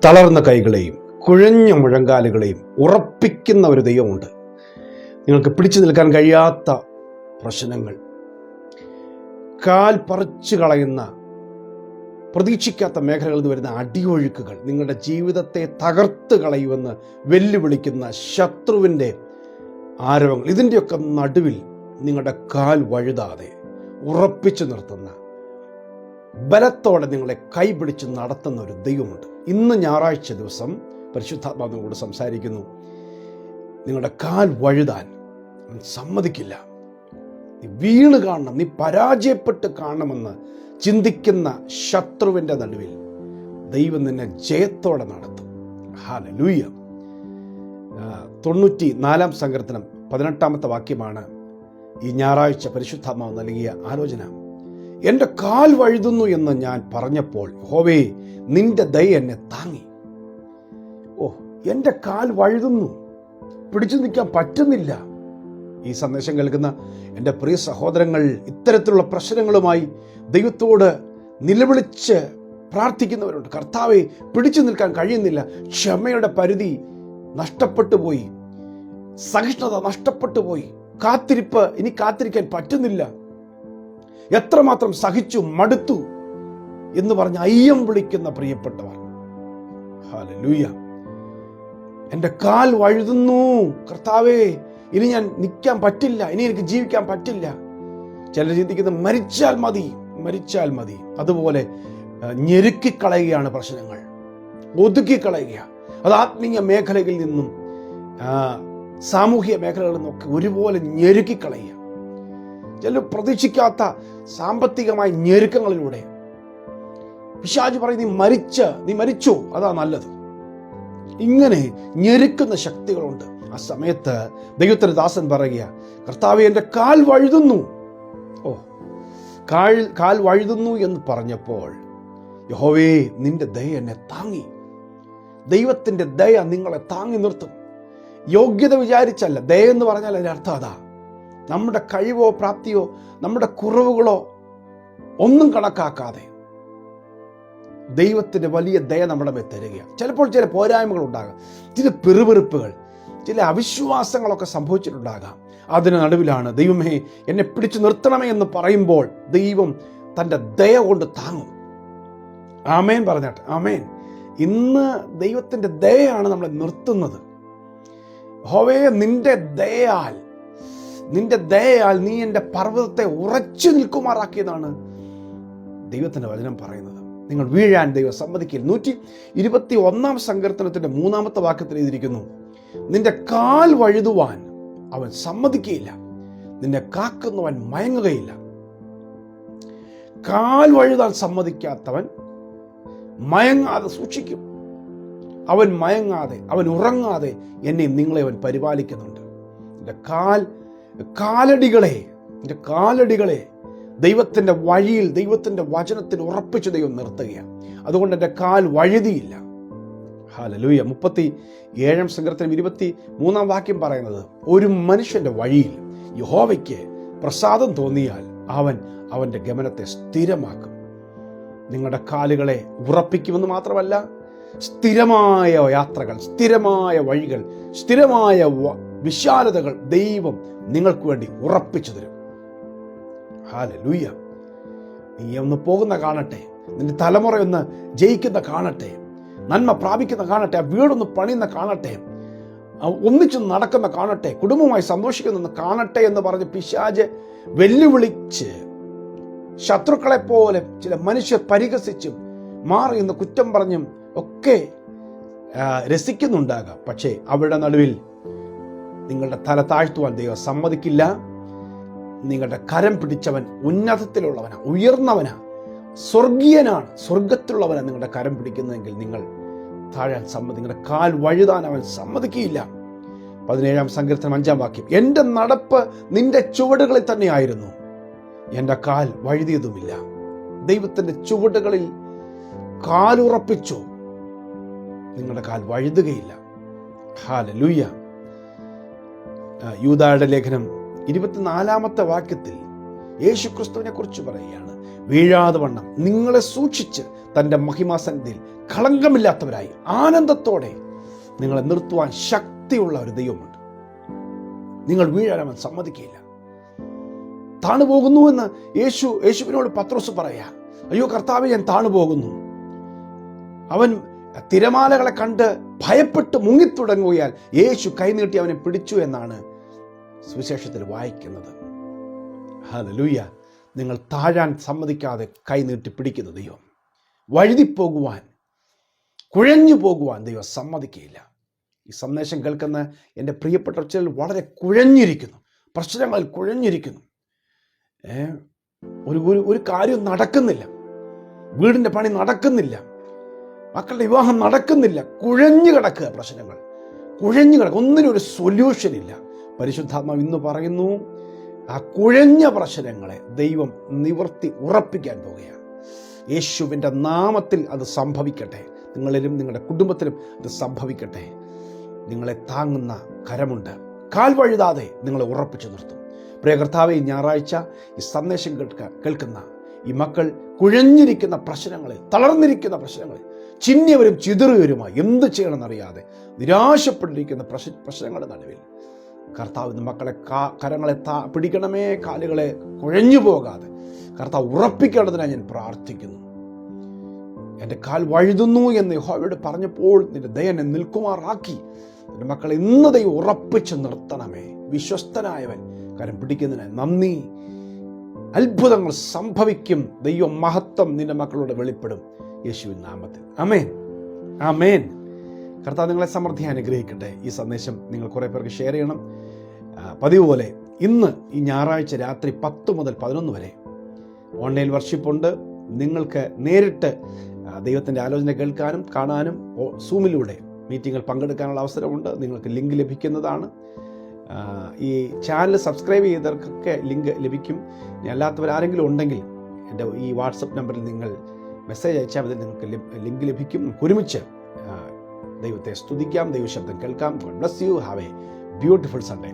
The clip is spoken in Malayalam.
തളർന്ന കൈകളെയും കുഴഞ്ഞ മുഴങ്കാലുകളെയും ഉറപ്പിക്കുന്ന ഒരു ദൈവമുണ്ട്. നിങ്ങൾക്ക് പിടിച്ചു നിൽക്കാൻ കഴിയാത്ത പ്രശ്നങ്ങൾ, കാൽ പറിച്ചു കളയുന്ന പ്രതീക്ഷിക്കാത്ത മേഖലകളിൽ നിന്ന് വരുന്ന അടിയൊഴുക്കുകൾ നിങ്ങളുടെ ജീവിതത്തെ തകർത്ത് കളയുമെന്ന് വെല്ലുവിളിക്കുന്ന ശത്രുവിൻ്റെ ആരവങ്ങൾ, ഇതിൻ്റെയൊക്കെ നടുവിൽ നിങ്ങളുടെ കാൽ വഴുതാതെ ഉറപ്പിച്ചു നിർത്തുന്ന, ബലത്തോടെ നിങ്ങളെ കൈപിടിച്ച് നടത്തുന്ന ഒരു ദൈവമുണ്ട്. ഇന്ന് ഞായറാഴ്ച ദിവസം പരിശുദ്ധാത്മാവ് നിങ്ങളോട് സംസാരിക്കുന്നു. നിങ്ങളുടെ കാൽ വഴുതാൻ സമ്മതിക്കില്ല. നീ വീണ് കാണണം, നീ പരാജയപ്പെട്ട് കാണണമെന്ന് ചിന്തിക്കുന്ന ശത്രുവിൻ്റെ നടുവിൽ ദൈവം നിന്നെ ജയത്തോടെ നടത്തും. ഹല്ലേലൂയ. 94 സങ്കീർത്തനം 18 വാക്യമാണ് ഈ ഞായറാഴ്ച പരിശുദ്ധാത്മാവ് നൽകിയ ആലോചന. എൻ്റെ കാൽ വഴുതുന്നു എന്ന് ഞാൻ പറഞ്ഞപ്പോൾ യഹോവേ നിന്റെ ദയ എന്നെ താങ്ങി. എൻ്റെ കാൽ വഴുതുന്നു, പിടിച്ചു നിൽക്കാൻ പറ്റുന്നില്ല. ഈ സന്ദേശം കേൾക്കുന്ന എൻ്റെ പ്രിയ സഹോദരങ്ങൾ, ഇത്തരത്തിലുള്ള പ്രശ്നങ്ങളുമായി ദൈവത്തോട് നിലവിളിച്ച് പ്രാർത്ഥിക്കുന്നവരുണ്ട്. കർത്താവെ, പിടിച്ചു നിൽക്കാൻ കഴിയുന്നില്ല, ക്ഷമയുടെ പരിധി നഷ്ടപ്പെട്ടു പോയി, സഹിഷ്ണുത നഷ്ടപ്പെട്ടു പോയി, കാത്തിരിപ്പ് ഇനി കാത്തിരിക്കാൻ പറ്റുന്നില്ല, എത്രമാത്രം സഹിച്ചു മടുത്തു എന്ന് പറഞ്ഞ് അയ്യം വിളിക്കുന്ന പ്രിയപ്പെട്ടവർ, ഹല്ലേലൂയ. എൻ്റെ കാൽ വഴുതുന്നു കർത്താവേ, ഇനി ഞാൻ നിൽക്കാൻ പറ്റില്ല, ഇനി എനിക്ക് ജീവിക്കാൻ പറ്റില്ല. ചിലർ ചിന്തിക്കുന്നത് മരിച്ചാൽ മതി, മരിച്ചാൽ മതി. അതുപോലെ ഞെരുക്കിക്കളയുകയാണ് പ്രശ്നങ്ങൾ, ഒതുക്കിക്കളയുക. അത് ആത്മീയ മേഖലകളിൽ നിന്നും സാമൂഹിക മേഖലകളിൽ നിന്നൊക്കെ ഒരുപോലെ ഞെരുക്കിക്കളയുക. ചിലർ പ്രതീക്ഷിക്കാത്ത സാമ്പത്തികമായ ഞെരുക്കങ്ങളിലൂടെ പിശാച് പറയും, നീ മരിച്ചോ, അതാ നല്ലത്. ഇങ്ങനെ ഞെരുക്കുന്ന ശക്തികളുണ്ട്. ആ സമയത്ത് ദൈവത്തിന്റെ ദാസൻ പറയുക, കർത്താവേ എൻ്റെ കാൽ വഴുതുന്നു. കാൽ വഴുതുന്നു എന്ന് പറഞ്ഞപ്പോൾ യഹോവേ നിന്റെ ദയ എന്നെ താങ്ങി. ദൈവത്തിന്റെ ദയ നിങ്ങളെ താങ്ങി നിർത്തും. യോഗ്യത വിചാരിച്ചല്ല. ദയ എന്ന് പറഞ്ഞാൽ അതിൻ്റെ അർത്ഥം അതാ. നമ്മുടെ കഴിവോ പ്രാപ്തിയോ നമ്മുടെ കുറവുകളോ ഒന്നും കണക്കാക്കാതെ ദൈവത്തിന്റെ വലിയ ദയ നമ്മുടെ മേൽ തരികയാണ്. ചിലപ്പോൾ ചില പോരായ്മകൾ ഉണ്ടാകാം, ചില പിറുപിറുപ്പുകൾ, ചില അവിശ്വാസങ്ങളൊക്കെ സംഭവിച്ചിട്ടുണ്ടാകാം. അതിന് നടുവിലാണ് ദൈവമേ എന്നെ പിടിച്ചു നിർത്തണമേ എന്ന് പറയുമ്പോൾ ദൈവം തൻ്റെ ദയ കൊണ്ട് താങ്ങും. ആമേൻ പറഞ്ഞാട്ടെ, ആമേൻ. ഇന്ന് ദൈവത്തിൻ്റെ ദയയാണ് നമ്മളെ നിർത്തുന്നത്. യഹോവേ നിന്റെ ദയയാൽ നീ എൻ്റെ പർവ്വതത്തെ ഉറച്ചു നിൽക്കുമാറാക്കിയതാണ് ദൈവത്തിൻ്റെ വചനം പറയുന്നത്. നിങ്ങൾ വീഴാൻ ദൈവം സമ്മതിക്കില്ല. 121 സങ്കീർത്തനത്തിന്റെ 3 വാക്യത്തിൽ എഴുതിയിരിക്കുന്നു, നിന്റെ കാൽ വഴുതുവാൻ അവൻ സമ്മതിക്കുകയില്ല, നിന്നെ കാക്കുന്നവൻ മയങ്ങുകയില്ല. കാൽ വഴുതാൻ സമ്മതിക്കാത്തവൻ മയങ്ങാതെ സൂക്ഷിക്കും. അവൻ മയങ്ങാതെ, അവൻ ഉറങ്ങാതെ എന്നെയും നിങ്ങളെ അവൻ പരിപാലിക്കുന്നുണ്ട്. എൻ്റെ കാലടികളെ ദൈവത്തിൻ്റെ വഴിയിൽ, ദൈവത്തിൻ്റെ വചനത്തിൽ ഉറപ്പിച്ച് ദൈവം നിർത്തുകയാണ്. അതുകൊണ്ട് എൻ്റെ കാൽ വഴുതിയില്ല. ഹല്ലേലൂയ. 37 സങ്കീർത്തനം 23 വാക്യം പറയുന്നത്, ഒരു മനുഷ്യന്റെ വഴിയിൽ യഹോവയ്ക്ക് പ്രസാദം തോന്നിയാൽ അവൻ അവൻ്റെ ഗമനത്തെ സ്ഥിരമാക്കും. നിങ്ങളുടെ കാലുകളെ ഉറപ്പിക്കുമെന്ന് മാത്രമല്ല, സ്ഥിരമായ യാത്രകൾ, സ്ഥിരമായ വഴികൾ, സ്ഥിരമായ വിശാലതകൾ ദൈവം നിങ്ങൾക്ക് വേണ്ടി ഉറപ്പിച്ചു തരും. ഹല്ലേലൂയ. നീ ഒന്ന് പോകുന്ന കാണട്ടെ, നിന്റെ തലമുറയൊന്ന് ജയിക്കുന്ന കാണട്ടെ, നന്മ പ്രാപിക്കുന്ന കാണട്ടെ, ആ വീടൊന്ന് പണിയുന്ന കാണട്ടെ, ഒന്നിച്ചു നടക്കുന്ന കാണട്ടെ, കുടുംബമായി സന്തോഷിക്കുന്ന കാണട്ടെ എന്ന് പറഞ്ഞ് പിശാച് വെല്ലുവിളിച്ച് ശത്രുക്കളെ പോലെ ചില മനുഷ്യർ പരിഹസിച്ചും മാറി എന്ന് കുറ്റം പറഞ്ഞും ഒക്കെ രസിക്കുന്നുണ്ടാകാം. പക്ഷേ അവരുടെ നടുവിൽ നിങ്ങളുടെ തല താഴ്ത്തുവാൻ ദൈവം സമ്മതിക്കില്ല. നിങ്ങളുടെ കരം പിടിച്ചവൻ ഉന്നതത്തിലുള്ളവനാ, ഉയർന്നവനാ, സ്വർഗീയനാണ്, സ്വർഗത്തിലുള്ളവനാണ് നിങ്ങളുടെ കരം പിടിക്കുന്നതെങ്കിൽ നിങ്ങൾ താഴാൻ നിങ്ങളുടെ കാൽ വഴുതാൻ അവൻ സമ്മതിക്കുകയില്ല. 17 സങ്കീർത്തനം 5 വാക്യം, എൻ്റെ നടപ്പ് നിന്റെ ചുവടുകളിൽ തന്നെയായിരുന്നു, എൻ്റെ കാൽ വഴുതിയതുമില്ല. ദൈവത്തിൻ്റെ ചുവടുകളിൽ കാലുറപ്പിച്ചു, നിങ്ങളുടെ കാൽ വഴുതുകയില്ല. ഹല്ലേലൂയ. യൂദായുടെ ലേഖനം 24 വാക്യത്തിൽ യേശു ക്രിസ്തുവിനെ കുറിച്ച് പറയുകയാണ്, വീഴാതെ വണ്ണം നിങ്ങളെ സൂക്ഷിച്ച് തൻ്റെ മഹിമാസന്നിധിയിൽ കളങ്കമില്ലാത്തവരായി ആനന്ദത്തോടെ നിങ്ങളെ നിർത്തുവാൻ ശക്തിയുള്ള ഒരു ദൈവമുണ്ട്. നിങ്ങൾ വീഴാൻ അവൻ സമ്മതിക്കുകയില്ല. താണുപോകുന്നുവെന്ന് യേശുവിനോട് പത്രോസ് പറയാ, അയ്യോ കർത്താവേ, ഞാൻ താണുപോകുന്നു. അവൻ തിരമാലകളെ കണ്ട് ഭയപ്പെട്ട് മുങ്ങിത്തുടങ്ങുകയാൽ യേശു കൈനീട്ടി അവനെ പിടിച്ചു എന്നാണ് സുവിശേഷത്തിൽ വായിക്കുന്നത്. ഹല്ലേലൂയ. നിങ്ങൾ താഴാൻ സമ്മതിക്കാതെ കൈനീട്ടി പിടിക്കുന്ന ദൈവം, വഴുതിപ്പോകുവാൻ, കുഴഞ്ഞു പോകുവാൻ ദൈവം സമ്മതിക്കുകയില്ല. ഈ സന്ദേശം കേൾക്കുന്ന എൻ്റെ പ്രിയപ്പെട്ട ചിലർ വളരെ കുഴഞ്ഞിരിക്കുന്നു, പ്രശ്നങ്ങളിൽ കുഴഞ്ഞിരിക്കുന്നു. ഒരു കാര്യം നടക്കുന്നില്ല, വീടിൻ്റെ പണി നടക്കുന്നില്ല, മക്കളുടെ വിവാഹം നടക്കുന്നില്ല, കുഴഞ്ഞു കിടക്കുക, പ്രശ്നങ്ങൾ കുഴഞ്ഞു കിടക്കുക, ഒന്നിനും ഒരു സൊല്യൂഷൻ ഇല്ല. പരിശുദ്ധാത്മാവ് ഇന്ന് പറയുന്നു, ആ കുഴഞ്ഞ പ്രശ്നങ്ങളെ ദൈവം നിവർത്തി ഉറപ്പിക്കാൻ പോവുകയാണ്. യേശുവിൻ്റെ നാമത്തിൽ അത് സംഭവിക്കട്ടെ. നിങ്ങളിലും നിങ്ങളുടെ കുടുംബത്തിലും അത് സംഭവിക്കട്ടെ. നിങ്ങളെ താങ്ങുന്ന കരമുണ്ട്. കാൽ വഴുതാതെ നിങ്ങളെ ഉറപ്പിച്ചു നിർത്തും. പ്രിയ കർത്താവേ, ഈ ഞായറാഴ്ച ഈ സന്ദേശം കേൾക്കുന്ന ഈ മക്കൾ കുഴഞ്ഞിരിക്കുന്ന പ്രശ്നങ്ങളിൽ, തളർന്നിരിക്കുന്ന പ്രശ്നങ്ങളിൽ, ചിന്നിയവരും ചിതറിയവരുമായി എന്ത് ചെയ്യണമെന്നറിയാതെ നിരാശപ്പെട്ടിരിക്കുന്ന പ്രശ്നങ്ങളുടെ നടുവിൽ കർത്താവ് മക്കളെ കരങ്ങളെ പിടിക്കണമേ. കാലുകളെ കുഴഞ്ഞു പോകാതെ കർത്താവ് ഉറപ്പിക്കേണ്ടതിനായി ഞാൻ പ്രാർത്ഥിക്കുന്നു. എൻ്റെ കാൽ വഴുതുന്നു എന്ന് യഹോവയോട് പറഞ്ഞപ്പോൾ നിന്റെ ദയ എന്നെ നിൽക്കുമാറാക്കി. എൻ്റെ മക്കളെ ഇന്ന് ദൈവം ഉറപ്പിച്ച് നിർത്തണമേ. വിശ്വസ്തനായവൻ കരം പിടിക്കുന്നതിനായി നന്ദി. അത്ഭുതങ്ങൾ സംഭവിക്കും. ദൈവ മഹത്വം നിന്റെ മക്കളോട് വെളിപ്പെടും യേശുവിൻ നാമത്തിൽ. ആമേൻ, ആമേൻ. കർത്താവ് നിങ്ങളെ സമൃദ്ധി അനുഗ്രഹിക്കട്ടെ. ഈ സന്ദേശം നിങ്ങൾ കുറേ പേർക്ക് ഷെയർ ചെയ്യണം. പതിവ് പോലെ ഇന്ന് ഈ ഞായറാഴ്ച രാത്രി 10 മുതൽ 11 വരെ ഓൺലൈൻ വർഷിപ്പുണ്ട്. നിങ്ങൾക്ക് നേരിട്ട് ദൈവത്തിൻ്റെ ആലോചന കേൾക്കാനും കാണാനും സൂമിലൂടെ മീറ്റിങ്ങിൽ പങ്കെടുക്കാനുള്ള അവസരമുണ്ട്. നിങ്ങൾക്ക് ലിങ്ക് ലഭിക്കുന്നതാണ്. ഈ ചാനൽ സബ്സ്ക്രൈബ് ചെയ്തവർക്കൊക്കെ ലിങ്ക് ലഭിക്കും. അല്ലാത്തവരാരെങ്കിലും ഉണ്ടെങ്കിൽ എൻ്റെ ഈ വാട്സപ്പ് നമ്പറിൽ നിങ്ങൾ മെസ്സേജ് അയച്ചാൽ അതിൽ നിങ്ങൾക്ക് ലിങ്ക് ലഭിക്കും. ഒരുമിച്ച് ദൈവത്തെ സ്തുതിക്കാം, ദൈവശബ്ദം കേൾക്കാം. God bless you. Have A beautiful Sunday.